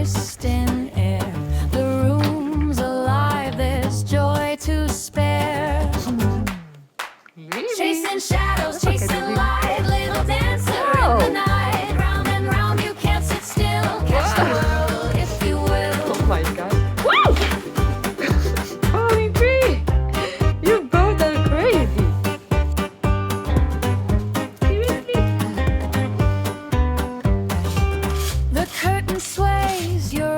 twist in air. The room's alive, there's joy to spare. Chasing shadows, chasing light, little dancer in the night. Round and round, you can't sit still. Catch the world, if you will. Oh my god. Woo! Holy free! You both are crazy. The curtain sways, you're